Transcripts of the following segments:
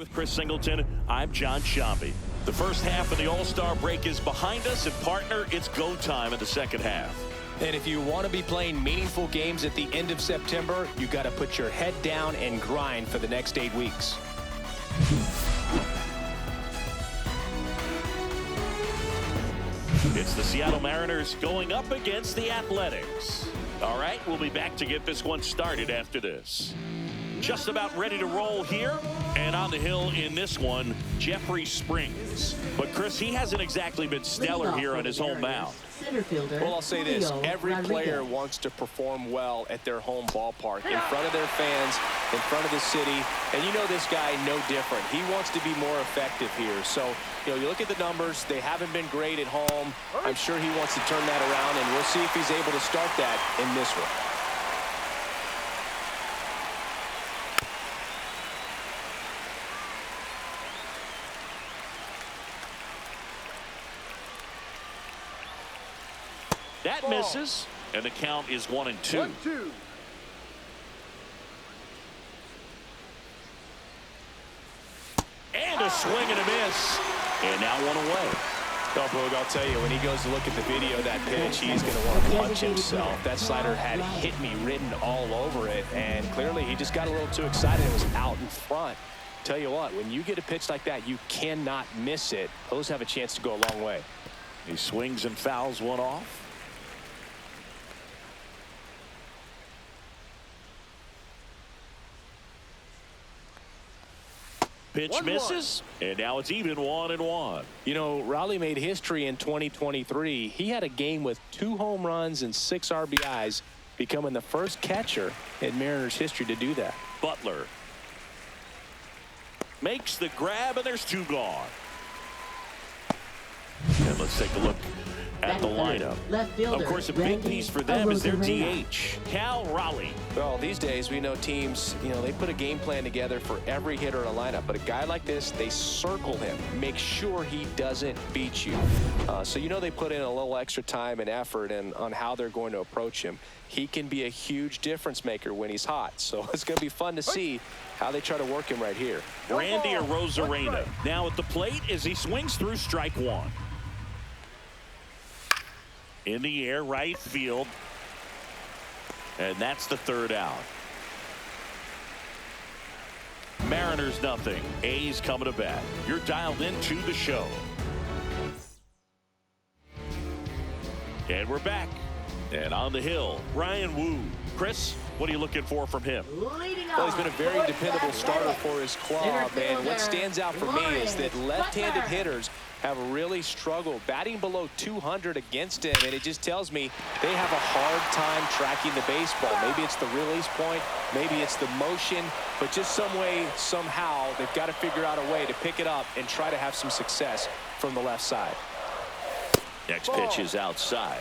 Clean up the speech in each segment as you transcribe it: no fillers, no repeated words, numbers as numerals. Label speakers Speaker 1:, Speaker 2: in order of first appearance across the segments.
Speaker 1: With Chris Singleton, I'm John Shambi. The first half of the All-Star break is behind us, and partner, it's go time in the second half.
Speaker 2: And if you want to be playing meaningful games at the end of September, you got to put your head down and grind for the next 8 weeks.
Speaker 1: It's the Seattle Mariners going up against the Athletics. All right, we'll be back to get this one started after this. Just about ready to roll here, and on the hill in this one, Jeffrey Springs. But Chris, he hasn't exactly been stellar here on his home mound.
Speaker 2: Well, I'll say this, every player wants to perform well at their home ballpark, in front of their fans, in front of the city, and you know this guy no different. He wants to be more effective here. So, you look at the numbers, they haven't been great at home. I'm sure he wants to turn that around, and we'll see if he's able to start that in this one.
Speaker 1: That misses, and the count is 1-2. And a swing and a miss, and now one away.
Speaker 2: Oh, Boog, I'll tell you, when he goes to look at the video of that pitch, he's going to want to punch himself. That slider had "hit me" written all over it, and clearly he just got a little too excited. It was out in front. Tell you what, when you get a pitch like that, you cannot miss it. Those have a chance to go a long way.
Speaker 1: He swings and fouls one off. Pitch misses, and now it's even 1-1.
Speaker 2: You know, Raleigh made history in 2023. He had a game with 2 home runs and 6 RBIs, becoming the first catcher in Mariners history to do that.
Speaker 1: Butler makes the grab, and there's 2 gone. And let's take a look at the lineup. Of course, a big piece for them is their DH, Cal Raleigh.
Speaker 2: Well, these days we know teams, they put a game plan together for every hitter in a lineup. But a guy like this, they circle him, make sure he doesn't beat you. So they put in a little extra time and effort on how they're going to approach him. He can be a huge difference maker when he's hot. So it's going to be fun to see how they try to work him right here.
Speaker 1: Randy Arozarena now at the plate as he swings through strike 1. In the air, right field. And that's the 3rd out. Mariners nothing. A's coming to bat. You're dialed into the show. And we're back. And on the hill, Ryan Wu. Chris, what are you looking for from him?
Speaker 2: Well, he's been a very dependable starter for his club. And what stands out for me is that left-handed hitters have really struggled batting below 200 against him, and it just tells me they have a hard time tracking the baseball. Maybe it's the release point, maybe it's the motion, but just some way, somehow, they've got to figure out a way to pick it up and try to have some success from the left side.
Speaker 1: Next pitch is outside.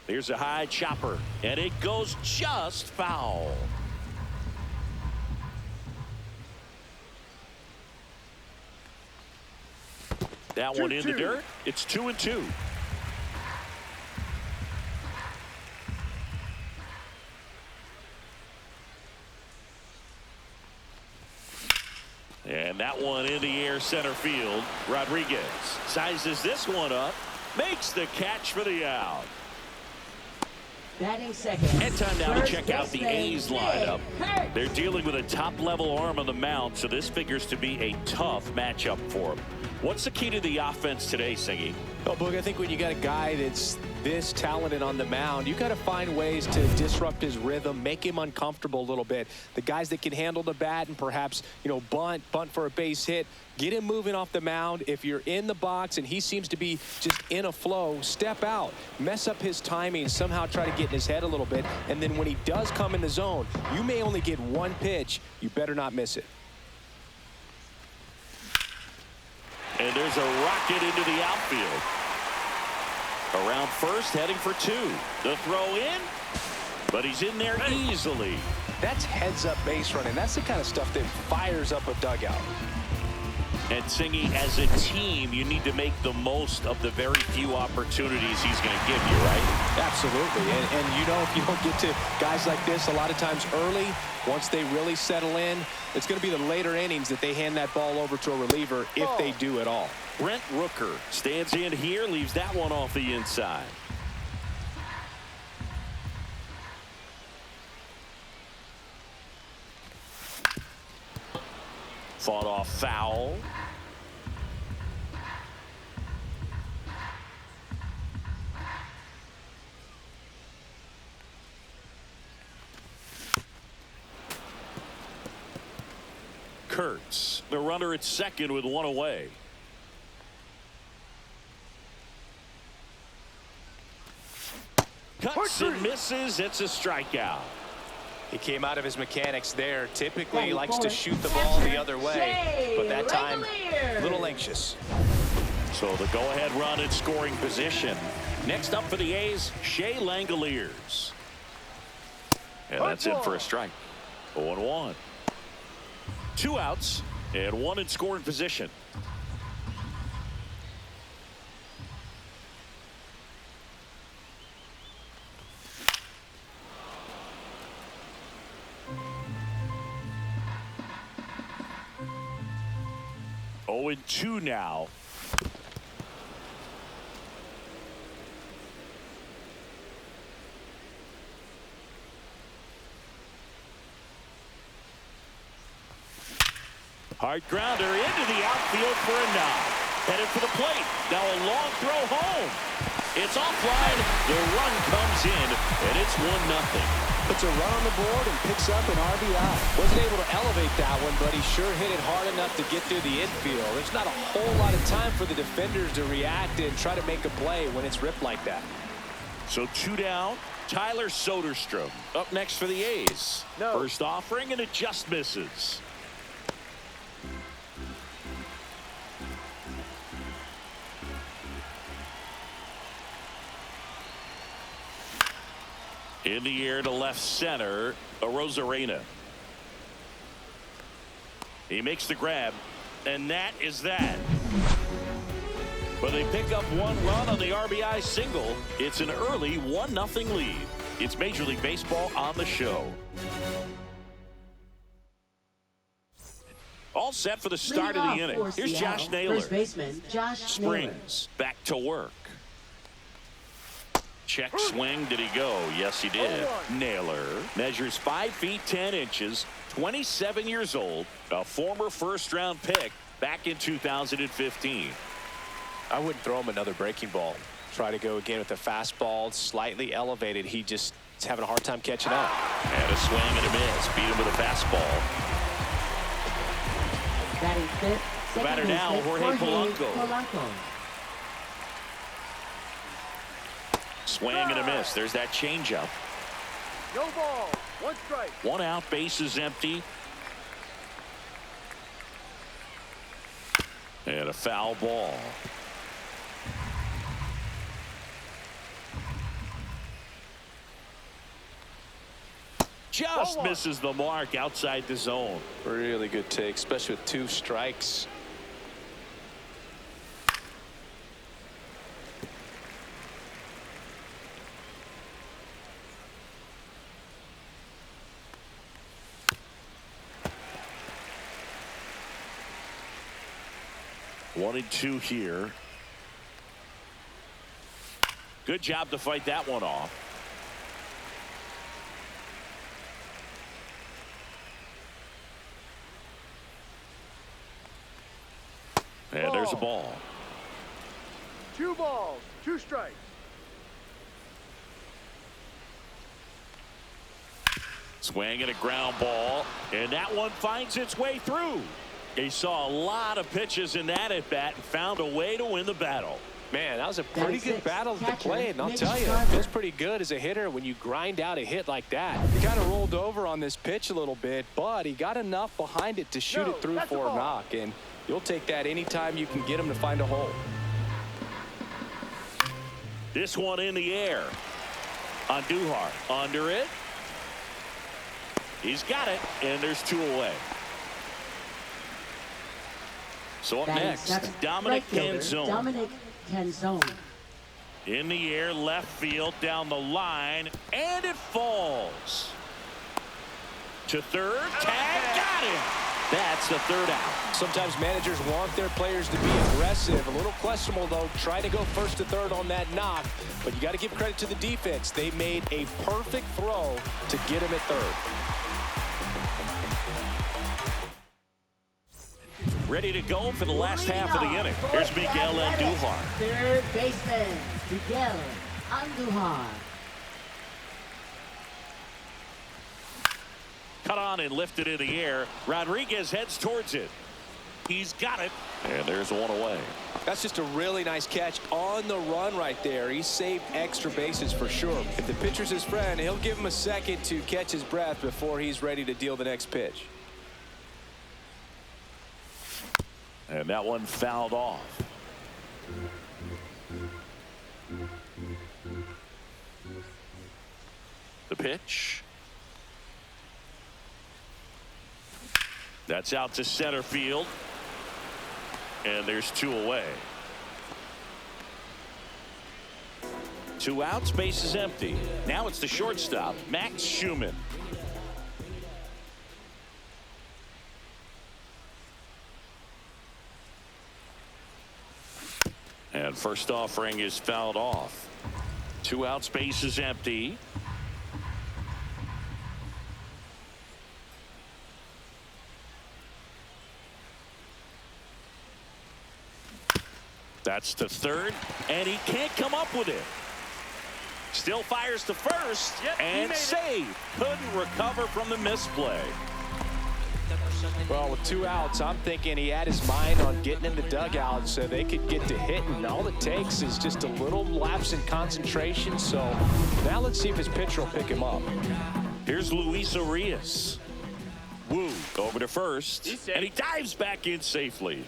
Speaker 1: Here's a high chopper, and it goes just foul. That one in the dirt. It's 2-2. And that one in the air center field. Rodriguez sizes this one up, makes the catch for the out.
Speaker 3: Batting second.
Speaker 1: And time now to check out the A's lineup. They're dealing with a top-level arm on the mound, so this figures to be a tough matchup for them. What's the key to the offense today, Singy?
Speaker 2: Well, Boog, I think when you got a guy that's this talented on the mound, you got to find ways to disrupt his rhythm, make him uncomfortable a little bit. The guys that can handle the bat and perhaps, bunt for a base hit, get him moving off the mound. If you're in the box and he seems to be just in a flow, step out, mess up his timing, somehow try to get in his head a little bit. And then when he does come in the zone, you may only get one pitch. You better not miss it.
Speaker 1: And there's a rocket into the outfield. Around first, heading for two. The throw in, but he's in there easily.
Speaker 2: That's heads-up base running. That's the kind of stuff that fires up a dugout.
Speaker 1: And Singy, as a team, you need to make the most of the very few opportunities he's going to give you, right?
Speaker 2: Absolutely. And you know, if you don't get to guys like this a lot of times early, once they really settle in, it's going to be the later innings that they hand that ball over to a reliever if they do at all.
Speaker 1: Brent Rooker stands in here, leaves that one off the inside. Fought off foul. Kurtz, the runner at second with one away. Cuts and misses. It's a strikeout.
Speaker 2: He came out of his mechanics there. Typically, he likes to shoot the ball the other way, but that time, a little anxious.
Speaker 1: So the go-ahead run in scoring position. Next up for the A's, Shea Langoliers. And that's it for a strike. 0-1. 2 outs and 1 in scoring position. Oh, and 2 now. Hard grounder into the outfield for a knock. Headed for the plate. Now a long throw home. It's offline. The run comes in, and it's 1-0.
Speaker 2: Puts a run on the board and picks up an RBI. Wasn't able to elevate that one, but he sure hit it hard enough to get through the infield. There's not a whole lot of time for the defenders to react and try to make a play when it's ripped like that.
Speaker 1: So 2 down. Tyler Soderstrom up next for the A's. First offering, and it just misses. In the air to left center, Arozarena. He makes the grab, and that is that. But they pick up 1 run on the RBI single. It's an early 1-0 lead. It's Major League Baseball on the show. All set for the start of the inning. Here's Josh Naylor.
Speaker 3: First baseman Josh
Speaker 1: Springs back to work. Check swing. Did he go? Yes, he did. Naylor measures 5 feet 10 inches, 27 years old, a former first-round pick back in 2015.
Speaker 2: I wouldn't throw him another breaking ball. Try to go again with the fastball, slightly elevated. He just is having a hard time catching up.
Speaker 1: And a swing and a miss. Beat him with a fastball.
Speaker 3: Batting fifth.
Speaker 1: The batter now, Jorge Polanco. Swing and a miss. There's that changeup.
Speaker 4: No ball. 1 strike.
Speaker 1: 1 out. Base is empty. And a foul ball. Just misses the mark outside the zone.
Speaker 2: Really good take, especially with 2 strikes.
Speaker 1: One and 2 here. Good job to fight that one off. And there's a ball.
Speaker 4: 2 balls, 2 strikes.
Speaker 1: Swing and a ground ball, and that one finds its way through. He saw a lot of pitches in that at bat and found a way to win the battle.
Speaker 2: Man, that was a pretty good battle to play, and I'll tell you, it feels pretty good as a hitter when you grind out a hit like that. He kind of rolled over on this pitch a little bit, but he got enough behind it to shoot it through for a knock, and you'll take that anytime you can get him to find a hole.
Speaker 1: This one in the air. On Duhar. Under it. He's got it. And there's 2 away. So up next, Dominic Canzone.
Speaker 3: Dominic Canzone.
Speaker 1: In the air, left field, down the line, and it falls. To third, tag, got him. That's the 3rd out.
Speaker 2: Sometimes managers want their players to be aggressive. A little questionable, though. Try to go first to third on that knock. But you got to give credit to the defense. They made a perfect throw to get him at third.
Speaker 1: Ready to go for the last half of the inning. Here's Miguel Andujar.
Speaker 3: Third baseman, Miguel Andujar.
Speaker 1: Cut on and lifted in the air. Rodriguez heads towards it. He's got it. And there's 1 away.
Speaker 2: That's just a really nice catch on the run right there. He saved extra bases for sure. If the pitcher's his friend, he'll give him a second to catch his breath before he's ready to deal the next pitch.
Speaker 1: And that one fouled off. The pitch. That's out to center field. And there's 2 away. 2 outs, base is empty. Now it's the shortstop, Max Schumann. And first offering is fouled off. 2 outs, base is empty. That's the 3rd, and he can't come up with it. Still fires to first, and save. Couldn't recover from the misplay.
Speaker 2: Well, with 2 outs, I'm thinking he had his mind on getting in the dugout so they could get to hitting. All it takes is just a little lapse in concentration. So now let's see if his pitcher will pick him up.
Speaker 1: Here's Luis Arias. Woo over to first, and he dives back in safely.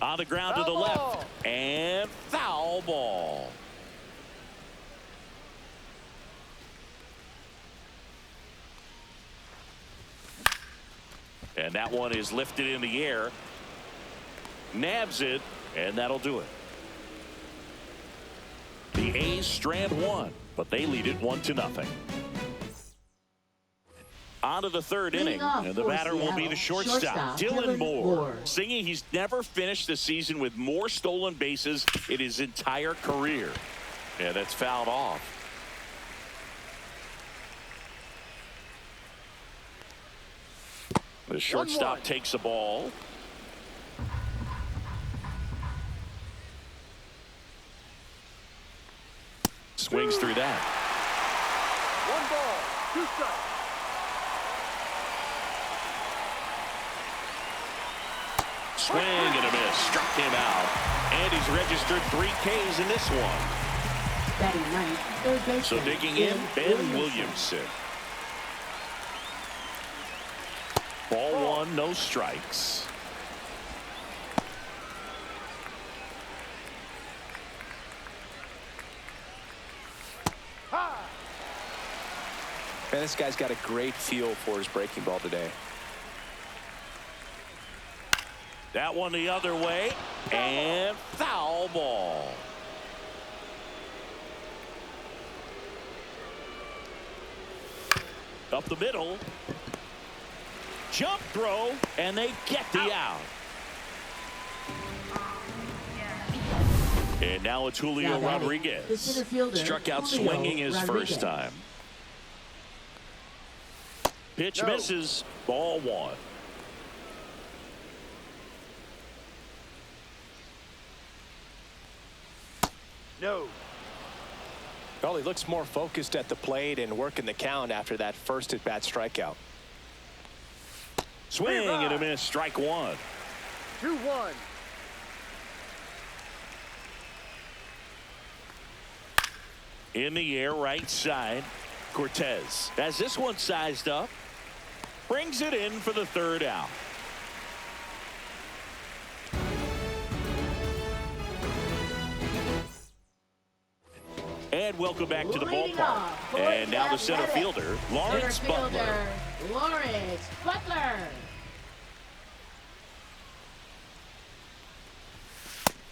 Speaker 1: On the ground to the left, and foul ball. And that one is lifted in the air. Nabs it, and that'll do it. The A's strand 1, but they lead it 1-0. On to the 3rd inning, and the batter will be the shortstop, Dylan Moore. Singing he's never finished the season with more stolen bases in his entire career. And that's fouled off. The shortstop takes the ball. Swings through that.
Speaker 4: 1 ball, 2 strikes.
Speaker 1: Swing and a miss. Struck him out. And he's registered 3 Ks in this one.
Speaker 3: Batting ninth, third baseman.
Speaker 1: So digging in, Ben Williamson. Ball 1, no strikes.
Speaker 2: Man, this guy's got a great feel for his breaking ball today.
Speaker 1: That one the other way, and foul ball. Up the middle. Jump throw, and they get the out. And now it's Julio Rodriguez. Struck out swinging his first time. Pitch misses. Ball 1.
Speaker 4: No.
Speaker 2: Well, he looks more focused at the plate and working the count after that first at-bat strikeout.
Speaker 1: Swing and a miss. Strike 1.
Speaker 4: 2-1.
Speaker 1: In the air, right side. Cortez has this one sized up. brings it in for the third out. And welcome back to the ballpark. And now the center fielder, Lawrence Butler.
Speaker 3: Lawrence Butler.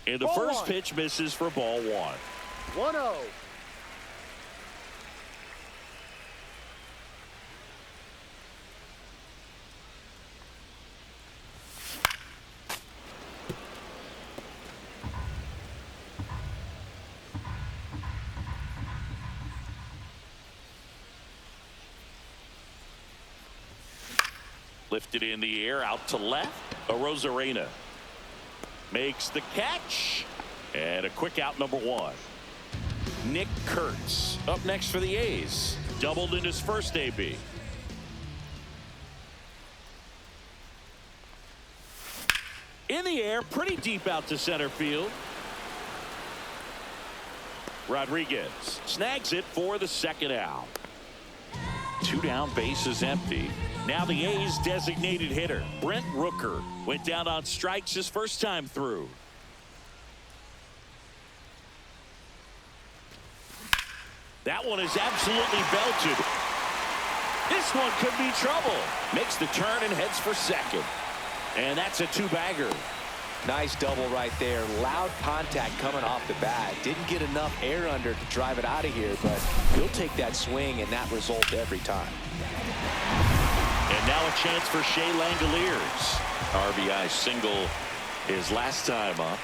Speaker 1: And the first pitch misses for ball one.
Speaker 4: 1-0.
Speaker 1: Lifted in the air out to left. Arozarena makes the catch. And a quick out, number one. Nick Kurtz up next for the A's. Doubled in his first AB. In the air, pretty deep out to center field. Rodriguez snags it for the second out. Two down, base is empty. Now the A's designated hitter, Brent Rooker, went down on strikes his first time through. That one is absolutely belted. This one could be trouble. Makes the turn and heads for second. And that's a two-bagger.
Speaker 2: Nice double right there. Loud contact coming off the bat. Didn't get enough air under to drive it out of here, but he'll take that swing and that result every time.
Speaker 1: And now a chance for Shea Langoliers. RBI single his last time up.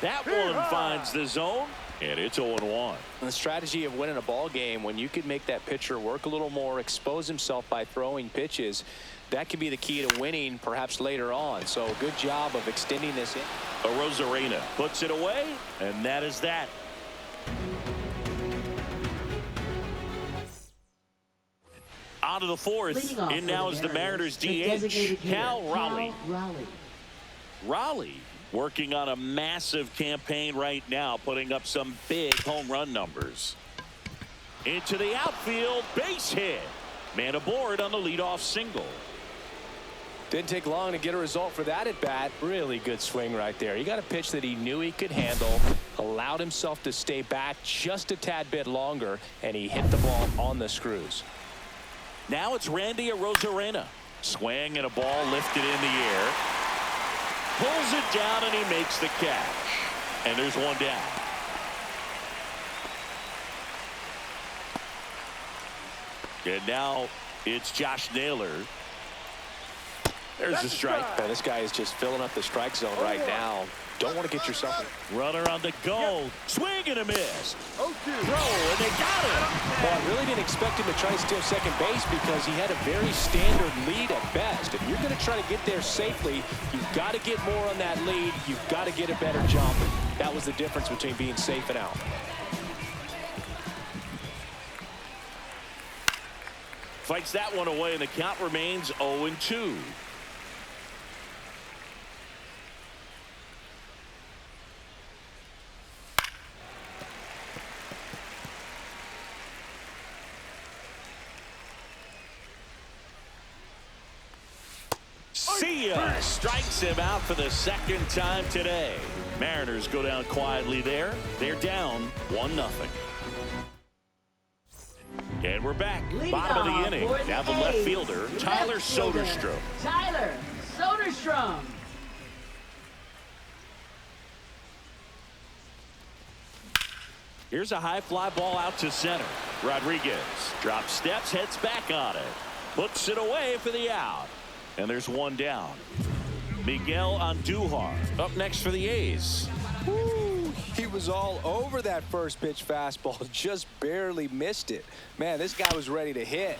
Speaker 1: That one finds the zone, and it's 0-1.
Speaker 2: The strategy of winning a ball game, when you can make that pitcher work a little more, expose himself by throwing pitches, that can be the key to winning perhaps later on. So good job of extending this in.
Speaker 1: Arozarena puts it away, and that is that. On to the fourth. In now is the Mariners DH, Cal Raleigh. Raleigh working on a massive campaign right now, putting up some big home run numbers. Into the outfield, base hit. Man aboard on the leadoff single.
Speaker 2: Didn't take long to get a result for that at bat. Really good swing right there. He got a pitch that he knew he could handle, allowed himself to stay back just a tad bit longer, and he hit the ball on the screws.
Speaker 1: Now it's Randy Arozarena. Swing and a ball lifted in the air. Pulls it down and he makes the catch. And there's one down. And now it's Josh Naylor. There's the strike.
Speaker 2: Yeah, this guy is just filling up the strike zone right now. Don't want to get yourself.
Speaker 1: Runner on the go. Swing and a miss. Throw, and they got him.
Speaker 2: Well, I really didn't expect him to try to steal second base because he had a very standard lead at best. If you're going to try to get there safely, you've got to get more on that lead. You've got to get a better jump. That was the difference between being safe and out.
Speaker 1: Fights that one away, and the count remains 0-2. See ya! Strikes him out for the second time today. Mariners go down quietly there. They're down 1-0. And we're back. Bottom of the inning. Now the left fielder, Tyler Soderstrom.
Speaker 3: Tyler Soderstrom.
Speaker 1: Here's a high fly ball out to center. Rodriguez drops steps, heads back on it. Puts it away for the out. And there's one down. Miguel Andujar up next for the A's.
Speaker 2: Woo, he was all over that first pitch fastball, just barely missed it. Man, this guy was ready to hit.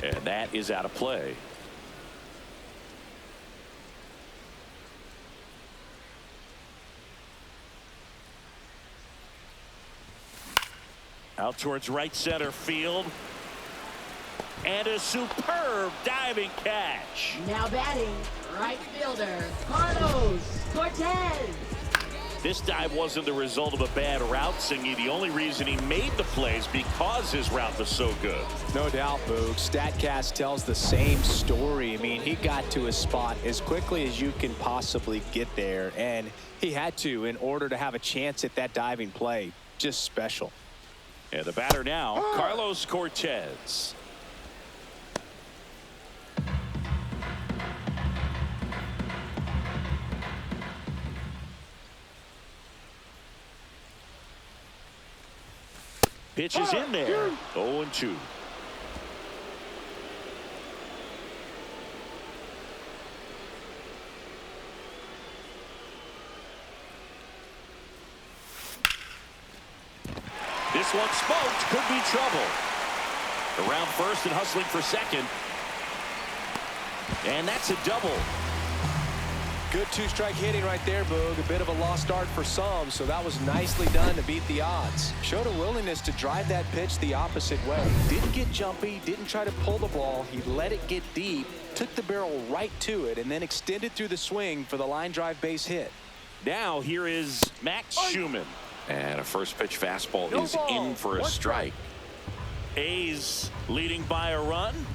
Speaker 1: And that is out of play. Out towards right center field. And a superb diving catch.
Speaker 3: Now batting, right fielder, Carlos Cortez.
Speaker 1: This dive wasn't the result of a bad route, Singy. The only reason he made the plays because his route was so good.
Speaker 2: No doubt, Boog. StatCast tells the same story. I mean, he got to his spot as quickly as you can possibly get there, and he had to in order to have a chance at that diving play. Just special.
Speaker 1: And the batter now, Carlos Cortez. Pitch is in there. 0-2. This one smoked. Could be trouble. Around first and hustling for second. And that's a double.
Speaker 2: Good two-strike hitting right there, Boog. A bit of a lost art for some, so that was nicely done to beat the odds. Showed a willingness to drive that pitch the opposite way. Didn't get jumpy, didn't try to pull the ball. He let it get deep, took the barrel right to it, and then extended through the swing for the line drive base hit.
Speaker 1: Now here is Max Schumann. And a first pitch fastball is in for a strike. A's leading by a run.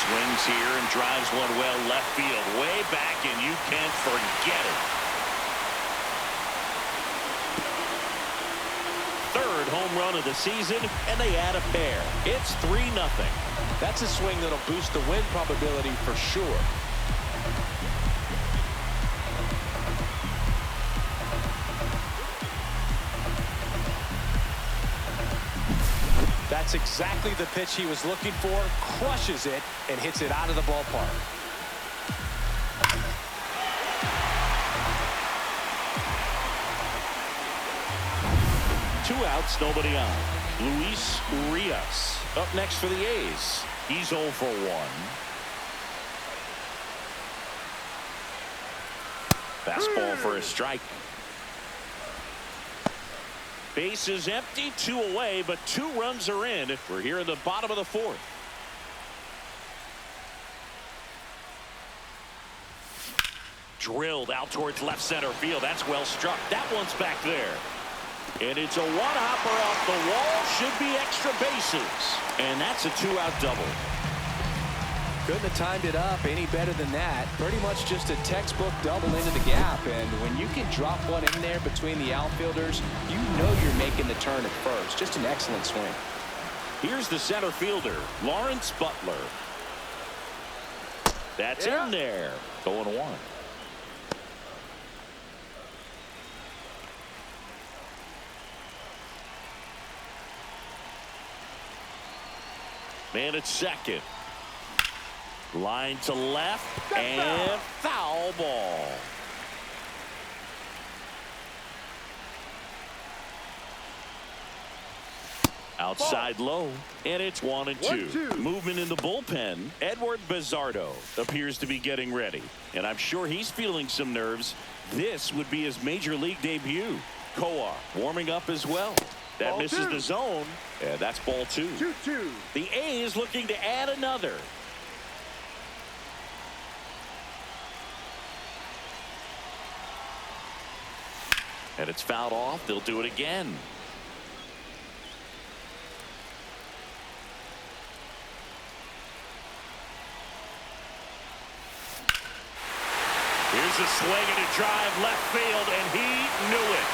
Speaker 1: Swings here and drives one well left field, way back, and you can't forget it. Third home run of the season, and they add a pair. It's 3-0.
Speaker 2: That's a swing that'll boost the win probability for sure. That's exactly the pitch he was looking for. Crushes it and hits it out of the ballpark.
Speaker 1: Two outs, nobody on. Luis Urias up next for the A's. He's 0 for 1. Fastball for a strike. Base is empty, 2 away, but 2 runs are in. We're here in the bottom of the 4th. Drilled out towards left center field. That's well struck. That one's back there. And it's a one-hopper off the wall. Should be extra bases. And that's a 2-out double.
Speaker 2: Couldn't have timed it up any better than that. Pretty much just a textbook double into the gap. And when you can drop one in there between the outfielders, you know you're making the turn at first. Just an excellent swing.
Speaker 1: Here's the center fielder, Lawrence Butler. That's in there. 0-1. Man at second. Line to left and foul ball. Outside low, and it's 1-2. Movement in the bullpen. Edward Bizardo appears to be getting ready, and I'm sure he's feeling some nerves. This would be his major league debut. Coar warming up as well. That
Speaker 4: Ball
Speaker 1: misses
Speaker 4: 2.
Speaker 1: the zone, and that's ball 2.
Speaker 4: 2-2.
Speaker 1: The A's looking to add another. And it's fouled off. They'll do it again. Here's a swing and a drive left field, and he knew it.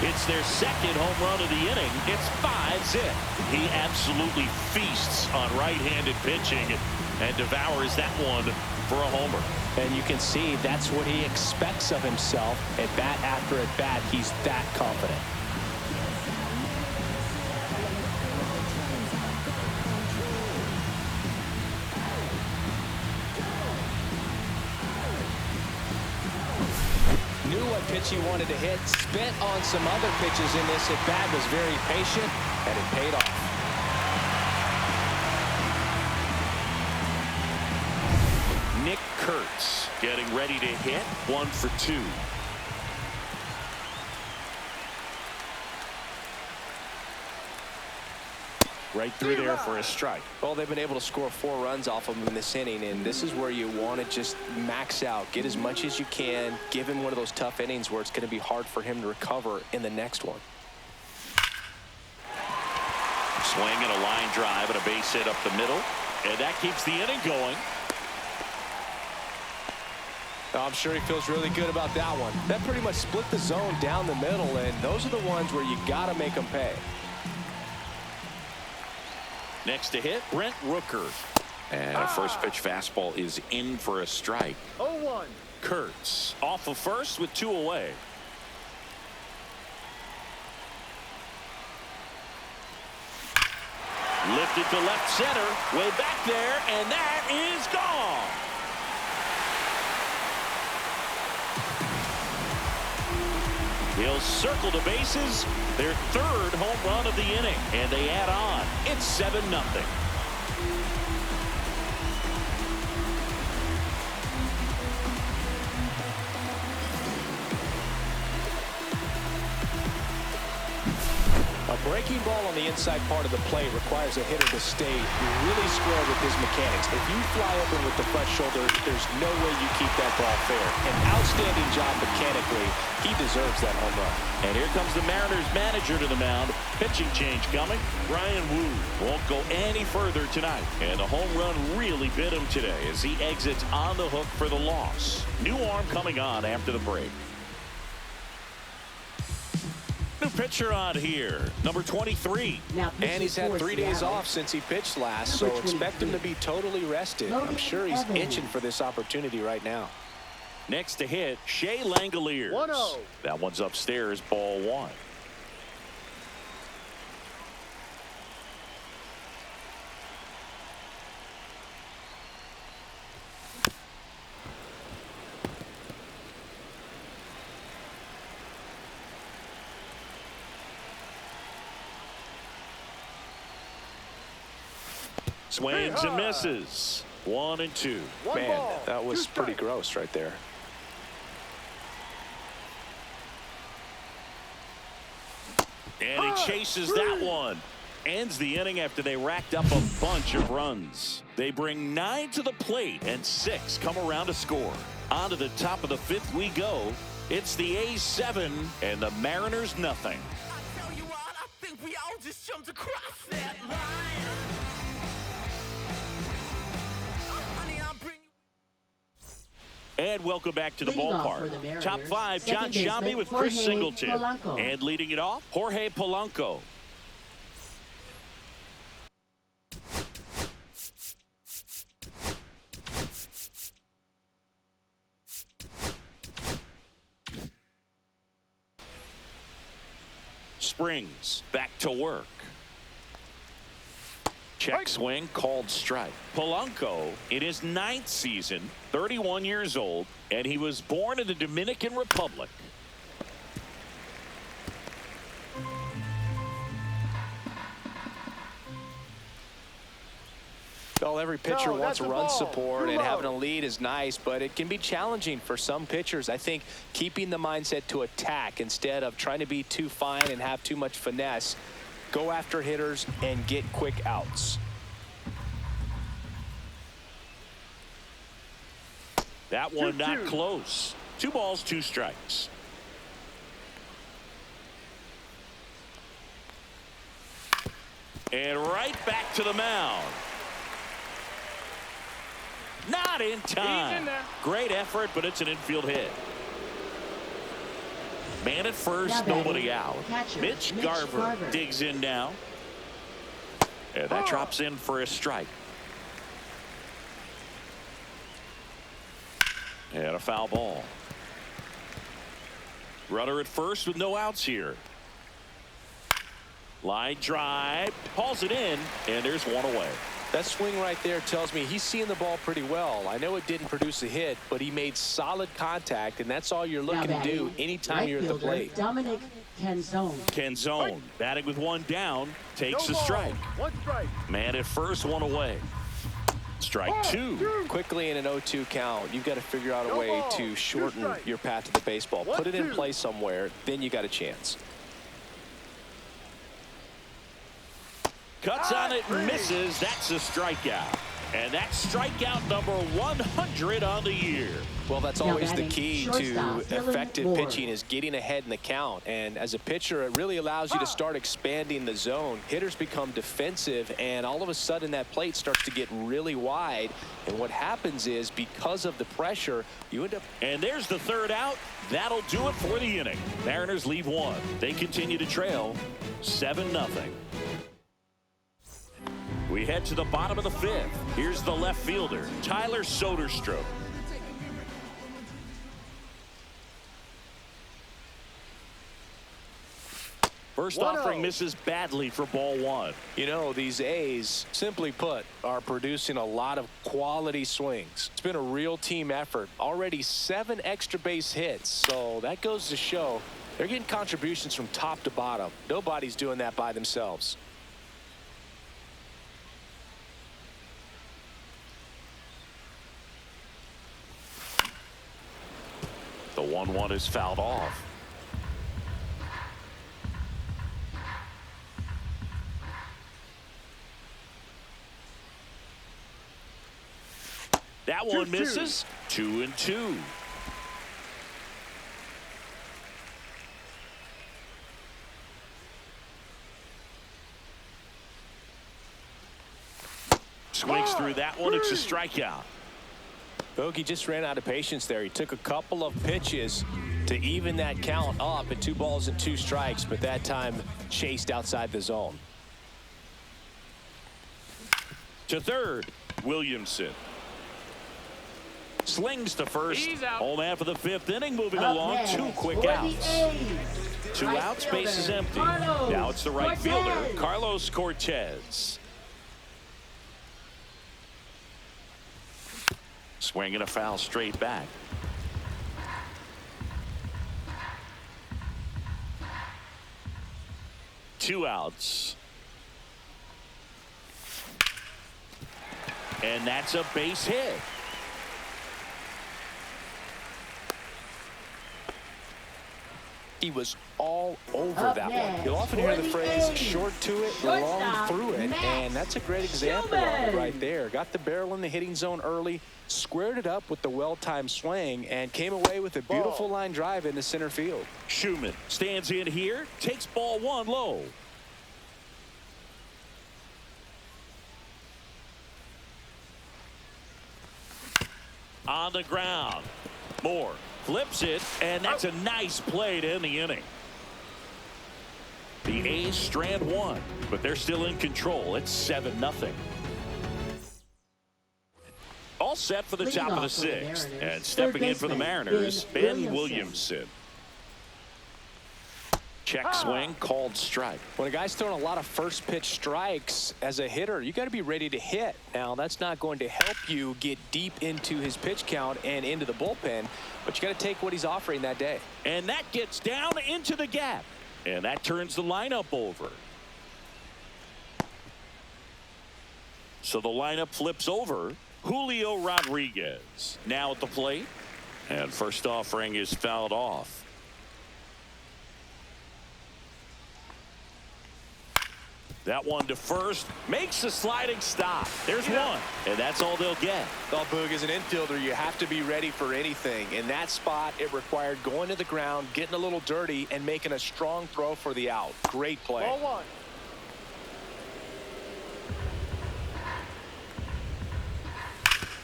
Speaker 1: It's their second home run of the inning. It's 5-zip. He absolutely feasts on right-handed pitching and devours that one for a homer.
Speaker 2: And you can see that's what he expects of himself. At bat after at bat, he's that confident. Knew what pitch he wanted to hit, spent on some other pitches in this at bat, was very patient, and it paid off.
Speaker 1: Nick Kurtz getting ready to hit. 1 for 2. Right through there for a strike.
Speaker 2: Well, they've been able to score 4 runs off of him in this inning, and this is where you want to just max out, get as much as you can, give him one of those tough innings where it's going to be hard for him to recover in the next one.
Speaker 1: Swing and a line drive and a base hit up the middle, and that keeps the inning going.
Speaker 2: I'm sure he feels really good about that one. That pretty much split the zone down the middle, and those are the ones where you got to make them pay.
Speaker 1: Next to hit, Brent Rooker. And a first pitch fastball is in for a strike.
Speaker 4: 0-1.
Speaker 1: Kurtz off of first with 2 away. Lifted to left center, way back there, and that is gone. He'll circle the bases, their 3rd home run of the inning, and they add on. It's 7-0.
Speaker 2: A breaking ball on the inside part of the plate requires a hitter to stay really square with his mechanics. If you fly open with the front shoulder, there's no way you keep that ball fair. An outstanding job mechanically. He deserves that home run.
Speaker 1: And here comes the Mariners manager to the mound. Pitching change coming. Brian Wu won't go any further tonight. And the home run really bit him today as he exits on the hook for the loss. New arm coming on after the break. New pitcher on here, number 23.
Speaker 2: And he's had 3 days off since he pitched last, so expect him to be totally rested. I'm sure he's itching for this opportunity right now.
Speaker 1: Next to hit, Shea Langoliers.
Speaker 4: 1-0.
Speaker 1: That one's upstairs, ball 1. Swings and misses. 1 and 2.
Speaker 2: Man, that was pretty gross right there.
Speaker 1: And he chases that one. Ends the inning after they racked up a bunch of runs. They bring 9 to the plate and 6 come around to score. On to the top of the 5th we go. It's the A's 7 and the Mariners nothing.
Speaker 5: I tell you what, I think we all just jumped across that line.
Speaker 1: And welcome back to the
Speaker 3: Leading off for the
Speaker 1: ballpark.
Speaker 3: Mariners,
Speaker 1: Top 5, John
Speaker 3: second
Speaker 1: Sciambi
Speaker 3: baseman,
Speaker 1: with Chris
Speaker 3: Jorge
Speaker 1: Singleton.
Speaker 3: Polanco.
Speaker 1: And leading it off, Jorge Polanco. Springs back to work. Check swing, called strike. Polanco in his 9th season, 31 years old, and he was born in the Dominican Republic.
Speaker 2: Well, every pitcher wants
Speaker 4: that's a
Speaker 2: run
Speaker 4: ball.
Speaker 2: support,
Speaker 4: Too
Speaker 2: and
Speaker 4: low.
Speaker 2: having a lead is nice, but it can be challenging for some pitchers. I think keeping the mindset to attack instead of trying to be too fine and have too much finesse. Go after hitters and get quick outs.
Speaker 1: That one
Speaker 4: 2-2.
Speaker 1: not close. 2 balls, 2 strikes. And right back to the mound. Not in time.
Speaker 4: He's in there.
Speaker 1: Great effort, but it's an infield hit. Man at first,
Speaker 3: Now
Speaker 1: nobody
Speaker 3: batting,
Speaker 1: out.
Speaker 3: catcher,
Speaker 1: Mitch
Speaker 3: Mitch
Speaker 1: Garver
Speaker 3: Garver.
Speaker 1: digs in now. And that drops in for a strike. And a foul ball. Runner at first with no outs here. Line drive, hauls it in, and there's one away.
Speaker 2: That swing right there tells me he's seeing the ball pretty well. I know it didn't produce a hit, but he made solid contact, and that's all you're
Speaker 3: Now
Speaker 2: looking to do
Speaker 3: batting,
Speaker 2: anytime
Speaker 3: right
Speaker 2: you're at the
Speaker 3: fielder,
Speaker 2: plate.
Speaker 3: Dominic Canzone.
Speaker 1: Canzone batting with 1 down, takes a
Speaker 4: No ball.
Speaker 1: strike.
Speaker 4: 1 strike.
Speaker 1: Man at first, 1 away. Strike 2.
Speaker 2: Quickly in an 0-2 count, you've got to figure out a
Speaker 4: No
Speaker 2: way
Speaker 4: ball.
Speaker 2: to
Speaker 4: 2
Speaker 2: shorten
Speaker 4: strikes.
Speaker 2: your path to the baseball. Put it in
Speaker 4: 1-2.
Speaker 2: play somewhere, then you got a chance.
Speaker 1: Cuts on it and misses. That's a strikeout. And that's strikeout number 100 on the year.
Speaker 2: Well, that's always the key to effective pitching, is getting ahead in the count. And as a pitcher, it really allows you to start expanding the zone. Hitters become defensive, and all of a sudden that plate starts to get really wide. And what happens is, because of the pressure, you end up...
Speaker 1: And there's the third out. That'll do it for the inning. Mariners leave one. They continue to trail 7-0. We head to the bottom of the fifth. Here's the left fielder, Tyler Soderstrom. First offering misses badly for ball one.
Speaker 2: You know, these A's, simply put, are producing a lot of quality swings. It's been a real team effort. Already 7 extra base hits, so that goes to show they're getting contributions from top to bottom. Nobody's doing that by themselves.
Speaker 1: The 1-1 is fouled off. That one misses. 2-2. Swings through that one. It's a strikeout.
Speaker 2: Bogey just ran out of patience there. He took a couple of pitches to even that count up at 2 balls and 2 strikes, but that time chased outside the zone.
Speaker 1: To third, Williamson. Slings to first. Home half of the 5th inning, moving along. 2 quick outs. 2 outs, base is empty. Now it's the right fielder, Carlos Cortez. Swinging a foul straight back. Two outs. And that's a base hit.
Speaker 2: He was all over that one. You'll often hear the phrase short to it, long through it, and that's a great example of it right there. Got the barrel in the hitting zone early, squared it up with the well-timed swing, and came away with a beautiful line drive into center field.
Speaker 1: Schumann stands in here, takes ball 1 low. On the ground. Moore flips it, and that's a nice play to end the inning. The A's strand 1, but they're still in control. It's 7-0. All set for the top of the 6th. And stepping in for the Mariners, Ben Williamson. Check swing, called strike.
Speaker 2: When a guy's throwing a lot of first pitch strikes as a hitter, you got to be ready to hit. Now, that's not going to help you get deep into his pitch count and into the bullpen, but you got to take what he's offering that day.
Speaker 1: And that gets down into the gap, and that turns the lineup over. So the lineup flips over. Julio Rodriguez now at the plate, and first offering is fouled off. That one to first, makes a sliding stop. There's one, and that's all they'll get.
Speaker 2: Well, Boog, as an infielder, you have to be ready for anything. In that spot, it required going to the ground, getting a little dirty, and making a strong throw for the out. Great play.
Speaker 4: Ball 1.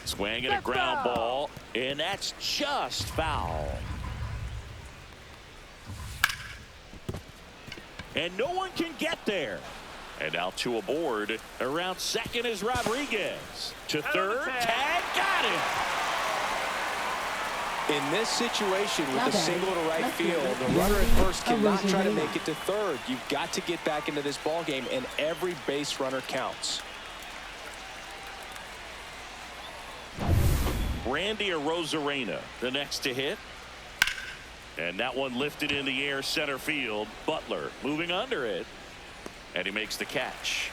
Speaker 1: Swinging a ground ball, and that's just foul. And no one can get there. And out to aboard. Around second is Rodriguez. To third, tag, got him.
Speaker 2: In this situation with the single to right field, the runner at first cannot try to make it to third. You've got to get back into this ball game, and every base runner counts.
Speaker 1: Randy Arozarena, the next to hit. And that one lifted in the air center field. Butler moving under it. And he makes the catch.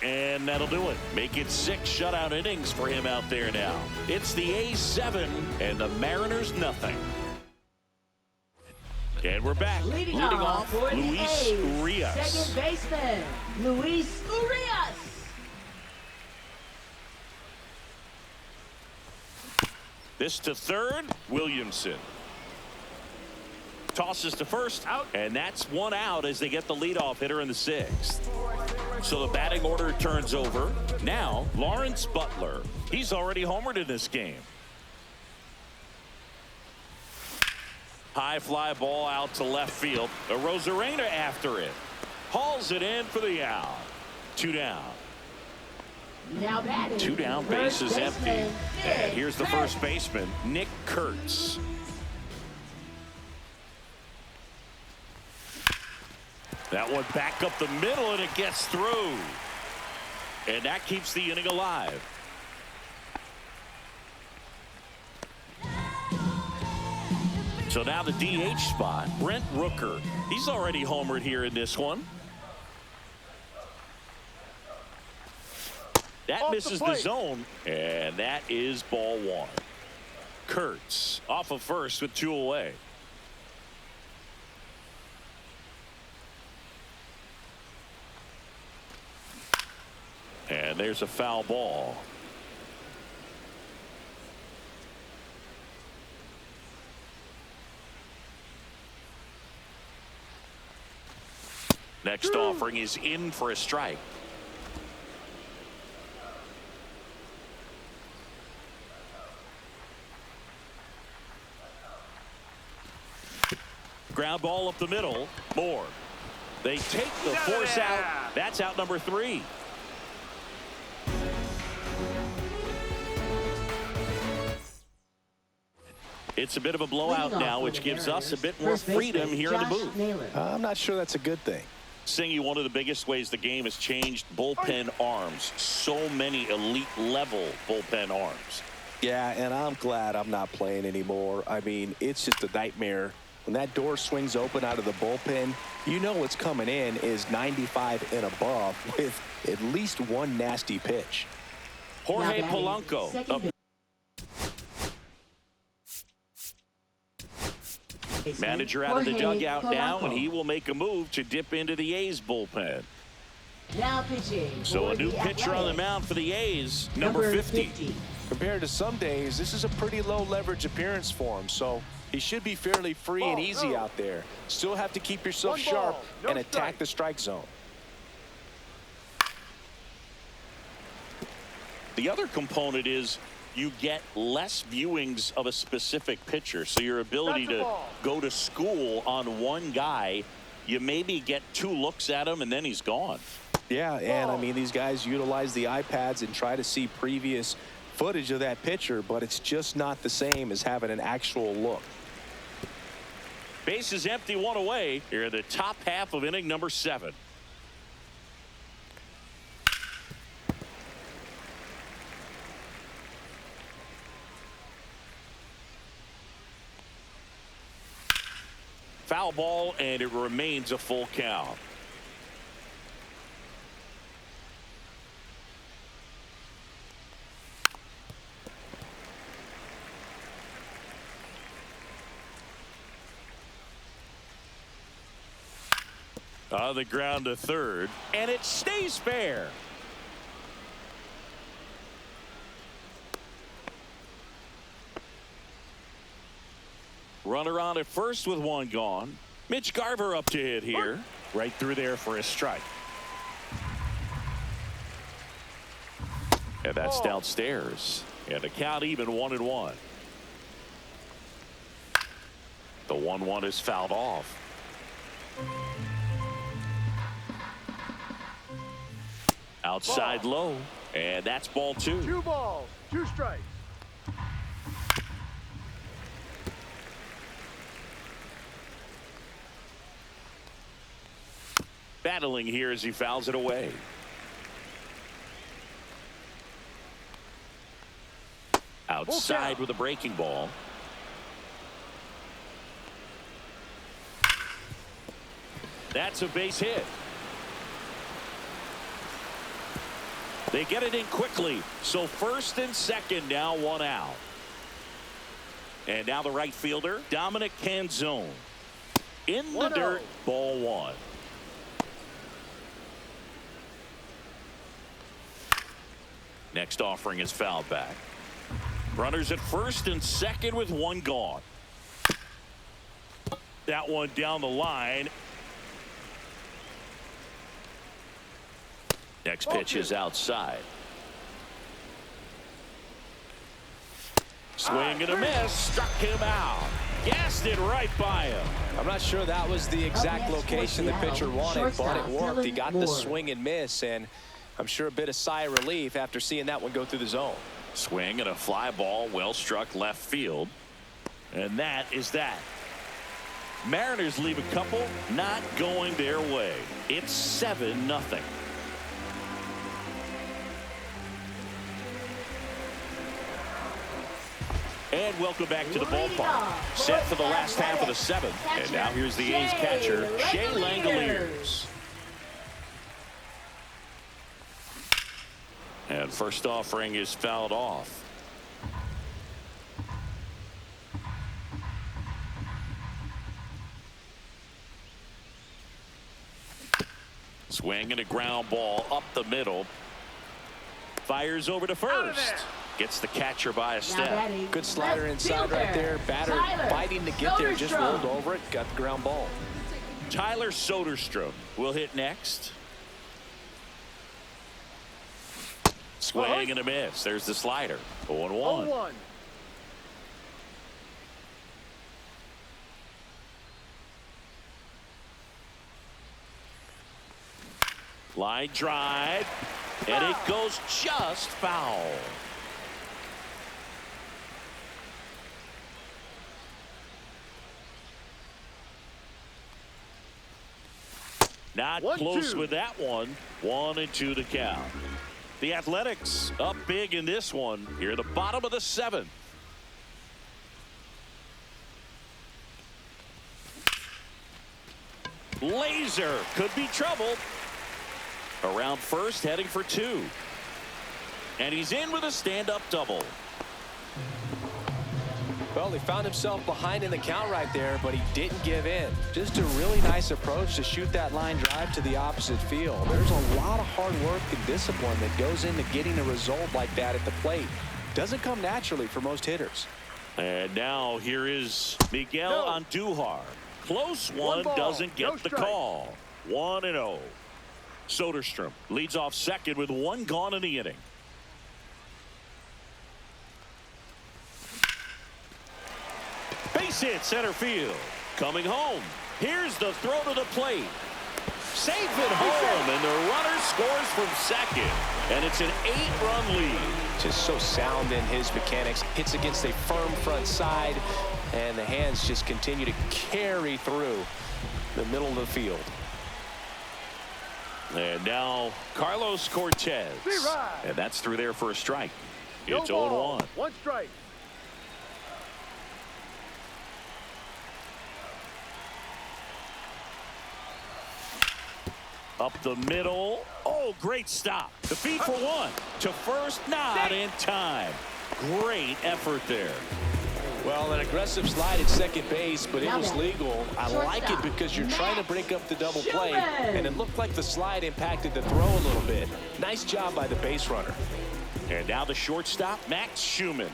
Speaker 1: And that'll do it. Make it 6 shutout innings for him out there now. It's the A's 7 and the Mariners nothing. And we're back.
Speaker 3: Leading
Speaker 1: off,
Speaker 3: for the
Speaker 1: Luis
Speaker 3: A's,
Speaker 1: Urias.
Speaker 3: second baseman, Luis Urias.
Speaker 1: This to third, Williamson. Tosses to first,
Speaker 4: Out.
Speaker 1: and that's one out as they get the leadoff hitter in the sixth. So the batting order turns over. Now, Lawrence Butler. He's already homered in this game. High fly ball out to left field. Arozarena after it. Hauls it in for the out. 2 down.
Speaker 3: Now batting,
Speaker 1: 2 down,
Speaker 3: first
Speaker 1: bases empty.
Speaker 3: baseman,
Speaker 1: And here's the
Speaker 3: Nick
Speaker 1: first baseman, Nick Kurtz. That one back up the middle, and it gets through. And that keeps the inning alive. So now the DH spot, Brent Rooker. He's already homered here in this one. That
Speaker 4: Off the
Speaker 1: misses the
Speaker 4: plate.
Speaker 1: zone, and that is ball one. Kurtz off of first with 2 away. And there's a foul ball. Next offering is in for a strike. Ground ball up the middle. Moore. They take the force out. That's out number 3. It's a bit of a blowout now, which gives us a bit more freedom here in the booth.
Speaker 2: I'm not sure that's a good thing.
Speaker 1: Singy, one of the biggest ways the game has changed, bullpen arms. So many elite level bullpen arms.
Speaker 2: Yeah, and I'm glad I'm not playing anymore. I mean, it's just a nightmare. When that door swings open out of the bullpen, you know what's coming in is 95 and above with at least one nasty pitch.
Speaker 1: Jorge Polanco up. Manager out of the dugout now, and he will make a move to dip into the A's bullpen.
Speaker 3: Now pitching.
Speaker 1: So a
Speaker 3: for
Speaker 1: new
Speaker 3: the
Speaker 1: pitcher on the
Speaker 3: Athletics,
Speaker 1: mound for the A's, number 50.
Speaker 2: Compared to some days, this is a pretty low leverage appearance for him, so he should be fairly free and easy out there. Still have to keep yourself
Speaker 4: One
Speaker 2: sharp
Speaker 4: ball, no
Speaker 2: and attack
Speaker 4: strike.
Speaker 2: the strike zone.
Speaker 1: The other component is you get less viewings of a specific pitcher, so your ability
Speaker 4: That's a
Speaker 1: to
Speaker 4: ball.
Speaker 1: go to school on one guy, you maybe get 2 looks at him and then he's gone.
Speaker 2: Yeah, and I mean, these guys utilize the iPads and try to see previous footage of that pitcher, but it's just not the same as having an actual look.
Speaker 1: Base is empty, 1 away. Here in the top half of inning number 7. Foul ball, and it remains a full count. On the ground to third, and it stays fair. Runner on at first with 1 gone. Mitch Garver up to hit here. Right through there for a strike. And that's downstairs. And the count even 1-1. The 1-1 is fouled off. Outside low, and that's ball 2.
Speaker 4: 2 balls, 2 strikes.
Speaker 1: Battling here as he fouls it away. Outside with a breaking ball. That's a base hit. They get it in quickly. So first and second, now 1 out. And now the right fielder, Dominic Canzone. In the dirt, ball one. Next offering is fouled back. Runners at first and second with one gone. That one down the line. Next pitch is outside. Swing and a miss. Struck him out. Gassed it right by him.
Speaker 2: I'm not sure that was the exact location the pitcher wanted, but it worked. He got the swing and miss, and I'm sure a bit of sigh of relief after seeing that one go through the zone.
Speaker 1: Swing and a fly ball, well struck left field. And that is that. Mariners leave a couple, not going their way. It's 7-0. And welcome back to the ballpark. Set for the last half of the seventh. And now here's the A's catcher, Shea Langoliers. And first offering is fouled off. Swing and a ground ball up the middle. Fires over to first. Gets the catcher by a step.
Speaker 2: Good slider inside right there. Batter fighting to get there. Just rolled over it. Got the ground ball.
Speaker 1: Tyler Soderstrom will hit next. Swing and a miss. There's the slider. 0-1. Line drive. And it goes just foul. Not close with that one. 1-2 the count. The Athletics up big in this one here at the bottom of the seventh. Laser could be trouble. Around first, heading for two. And he's in with a stand-up double.
Speaker 2: Well, he found himself behind in the count right there, but he didn't give in. Just a really nice approach to shoot that line drive to the opposite field. There's a lot of hard work and discipline that goes into getting a result like that at the plate. Doesn't come naturally for most hitters.
Speaker 1: And now here is Miguel Andujar. Close one, doesn't get the call. 1-0. Soderstrom leads off second with one gone in the inning. Base hit center field. Coming home. Here's the throw to the plate. Safe at home, and the runner scores from second. And it's an 8-run lead.
Speaker 2: Just so sound in his mechanics. Hits against a firm front side, and the hands just continue to carry through the middle of the field.
Speaker 1: And now Carlos Cortez. And that's through there for a strike. It's 0-1.
Speaker 4: 1 strike.
Speaker 1: Up the middle. Oh, great stop. The feed for one. To first, not in time. Great effort there.
Speaker 2: Well, an aggressive slide at second base, but it was legal. I like it because you're trying to break up the double play, and it looked like the slide impacted the throw a little bit. Nice job by the base runner.
Speaker 1: And now the shortstop, Max Schumann.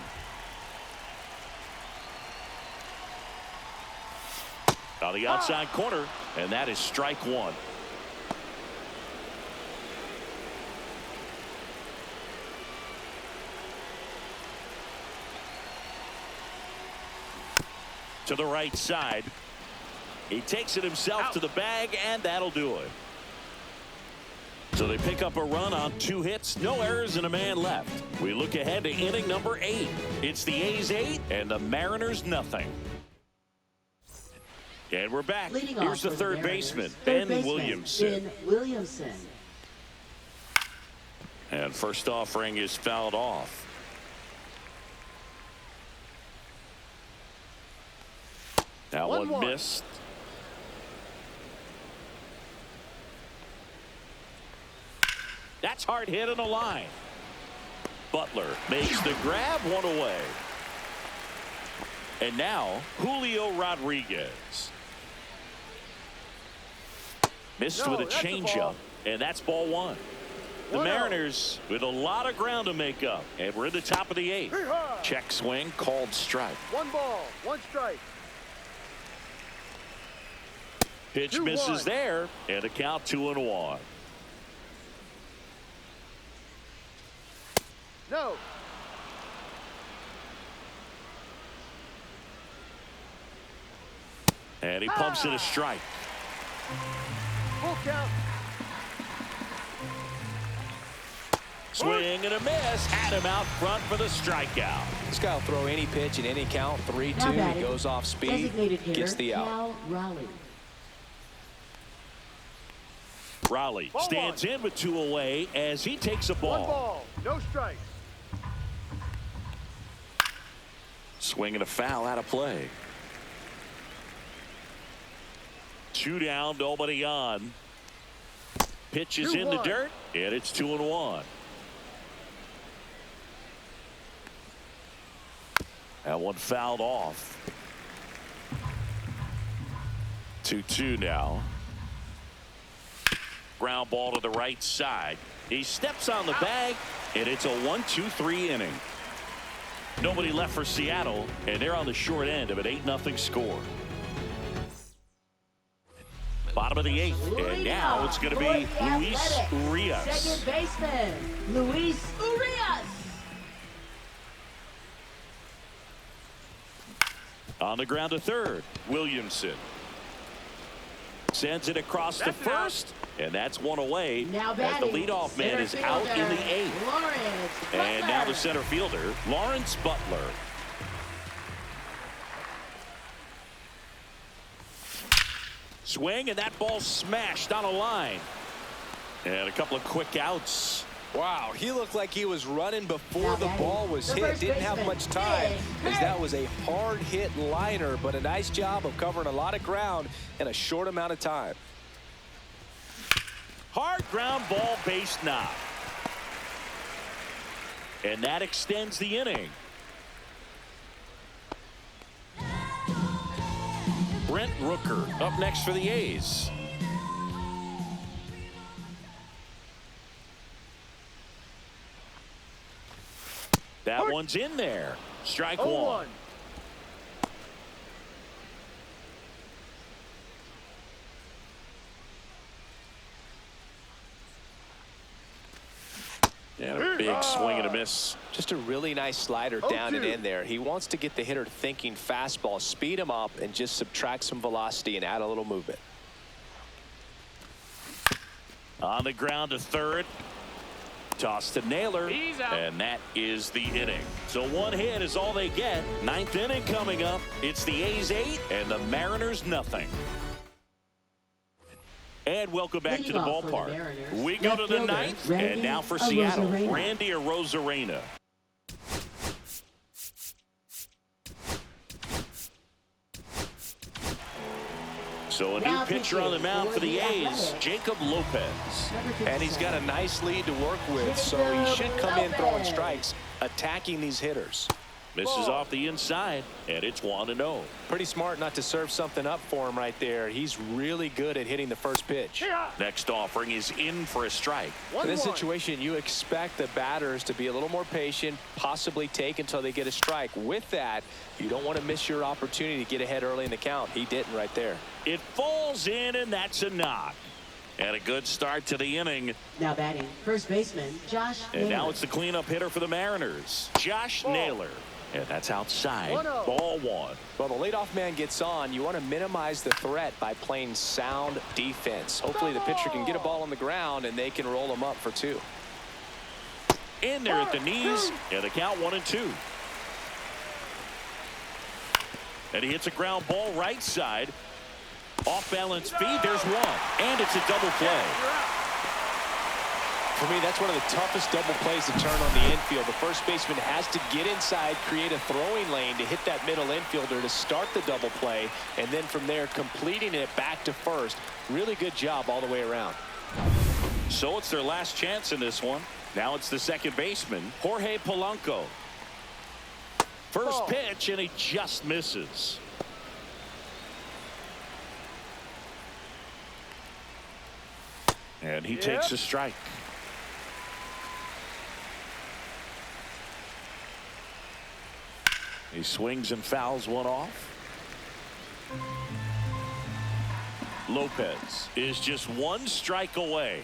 Speaker 1: On the outside corner, and that is strike one. To the right side. He takes it himself to the bag, and that'll do it. So they pick up a run on 2 hits, no errors, and a man left. We look ahead to inning number 8. It's the A's 8 and the Mariners nothing. And we're back. Here's the third baseman, Ben Williamson. And first offering is fouled off. That one missed. That's hard hit on the line. Butler makes the grab, one away. And now Julio Rodriguez. Missed
Speaker 4: No,
Speaker 1: with a
Speaker 4: that's a
Speaker 1: changeup,
Speaker 4: ball.
Speaker 1: and that's ball one. The
Speaker 4: 1-0.
Speaker 1: Mariners with a lot of ground to make up, and we're in the top of the 8th.
Speaker 4: Hee-haw!
Speaker 1: Check swing, called strike.
Speaker 4: 1 ball, 1 strike.
Speaker 1: Pitch
Speaker 4: 2-1.
Speaker 1: misses there, and a count 2-1.
Speaker 4: No.
Speaker 1: And he pumps in a strike.
Speaker 4: Full count.
Speaker 1: Swing and a miss. Had him out front for the strikeout.
Speaker 2: This guy will throw any pitch in any count. 3-2.
Speaker 3: Now
Speaker 2: He
Speaker 3: batting,
Speaker 2: goes off speed,
Speaker 3: designated hitter,
Speaker 2: gets the out.
Speaker 3: Cal Raleigh.
Speaker 1: Raleigh
Speaker 4: Ball
Speaker 1: stands in with 2 away as he takes a
Speaker 4: 1
Speaker 1: ball.
Speaker 4: ball, no strikes.
Speaker 1: Swing and a foul out of play. 2 down, nobody on. Pitch is in the
Speaker 4: 2-1.
Speaker 1: dirt, and it's 2-1. That one fouled off. 2-2 now. Ground ball to the right side. He steps on the bag, and it's a 1-2-3 inning. Nobody left for Seattle, and they're on the short end of an 8-0 score. Bottom of the 8th, and now it's going to be Luis Urias.
Speaker 3: Second baseman, Luis Urias.
Speaker 1: On the ground to third, Williamson. Sends it across to first, and that's 1 away
Speaker 3: Now
Speaker 1: as the
Speaker 3: batting,
Speaker 1: leadoff man is out in the 8th.
Speaker 3: Lawrence
Speaker 1: And now the
Speaker 3: Butler.
Speaker 1: center fielder, Lawrence Butler. Swing, and that ball smashed on a line. And a couple of quick outs.
Speaker 2: Wow, he looked like he was running before
Speaker 3: Now
Speaker 2: the
Speaker 3: batting,
Speaker 2: ball was
Speaker 3: the
Speaker 2: hit.
Speaker 3: first
Speaker 2: Didn't have
Speaker 3: baseman,
Speaker 2: much time
Speaker 3: Big
Speaker 2: as that was a hard hit liner, but a nice job of covering a lot of ground in a short amount of time.
Speaker 1: Hard ground ball, base knock. And that extends the inning. Brent Rooker up next for the A's. That one's in there. Strike 1.
Speaker 4: 0-1.
Speaker 1: And a big swing and a miss.
Speaker 2: Just a really nice slider down and
Speaker 4: 0-2.
Speaker 2: in there. He wants to get the hitter thinking fastball, speed him up, and just subtract some velocity and add a little movement.
Speaker 1: On the ground to third. Toss to Naylor.
Speaker 5: He's out.
Speaker 1: And that is the inning. So 1 hit is all they get. 9th inning coming up. It's the A's 8 and the Mariners nothing. And welcome back to the
Speaker 3: Leading off for the
Speaker 1: ballpark.
Speaker 3: Mariners,
Speaker 1: We go
Speaker 3: left
Speaker 1: to the
Speaker 3: fielder,
Speaker 1: 9th,
Speaker 3: Randy
Speaker 1: and now for Seattle,
Speaker 3: Arozarena.
Speaker 1: Randy Arozarena. So a new
Speaker 3: Now
Speaker 1: pitcher on the
Speaker 3: pitching
Speaker 1: mound for the
Speaker 3: for the
Speaker 1: A's,
Speaker 3: Athletics.
Speaker 1: Jacob Lopez.
Speaker 2: And he's got a nice lead to work with, so he should come in throwing strikes, attacking these hitters.
Speaker 1: Misses off the inside, and it's 1-0.
Speaker 2: Pretty smart not to serve something up for him right there. He's really good at hitting the first pitch.
Speaker 1: Next offering is in for a strike.
Speaker 2: In this
Speaker 4: 1-1.
Speaker 2: situation, you expect the batters to be a little more patient, possibly take until they get a strike. With that, you don't want to miss your opportunity to get ahead early in the count. He didn't right there.
Speaker 1: It falls in, and that's a knock. And a good start to the inning.
Speaker 3: Now batting, first baseman, Josh
Speaker 1: And now
Speaker 3: Naylor.
Speaker 1: it's the cleanup hitter for the Mariners, Josh Naylor. And that's outside.
Speaker 4: 1-0.
Speaker 1: Ball 1.
Speaker 2: Well, the leadoff man gets on. You want to minimize the threat by playing sound defense. Hopefully the pitcher can get a ball on the ground and they can roll him up for 2.
Speaker 1: In there at the knees, and the count 1-2. And he hits a ground ball right side. Off balance feed, there's 1. And it's a double play.
Speaker 2: For me, that's one of the toughest double plays to turn on the infield. The first baseman has to get inside, create a throwing lane to hit that middle infielder to start the double play, and then from there completing it back to first. Really good job all the way around.
Speaker 1: So it's their last chance in this one. Now it's the second baseman, Jorge Polanco. First pitch, and he just misses. And he takes a strike. He swings and fouls one off. Lopez is just one strike away.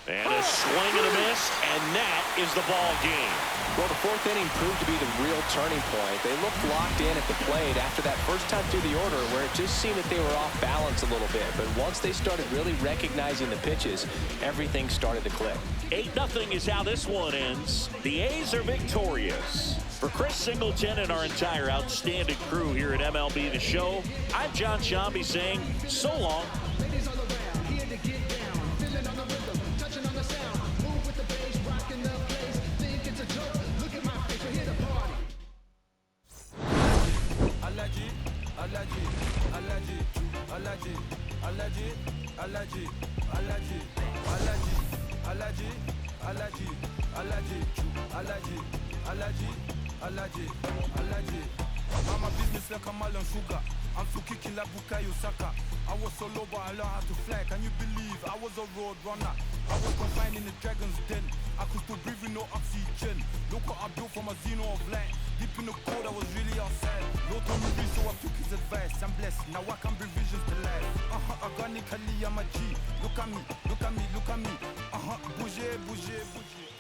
Speaker 1: And a swing and a miss, and that is the ball game.
Speaker 2: Well, the fourth inning proved to be the real turning point. They looked locked in at the plate after that first time through the order where it just seemed that they were off balance a little bit. But once they started really recognizing the pitches, everything started to click.
Speaker 1: 8-0 is how this one ends. The A's are victorious. For Chris Singleton and our entire outstanding crew here at MLB The Show, I'm John Shambi saying so long.
Speaker 5: I'm a business like a melon sugar. I'm so kicking like Bukayo Saka. I was so low but I learned how to fly. Can you believe I was a road runner? I was confined in the dragon's den. I could still breathe with no oxygen. Look what I built from a xeno of light. Deep in the cold I was really outside. Lord told me read so I took his advice. I'm blessed, now I can bring visions to life. Organically I'm a G. Look at me, look at me, look at me. Bouger, bouger, bouger.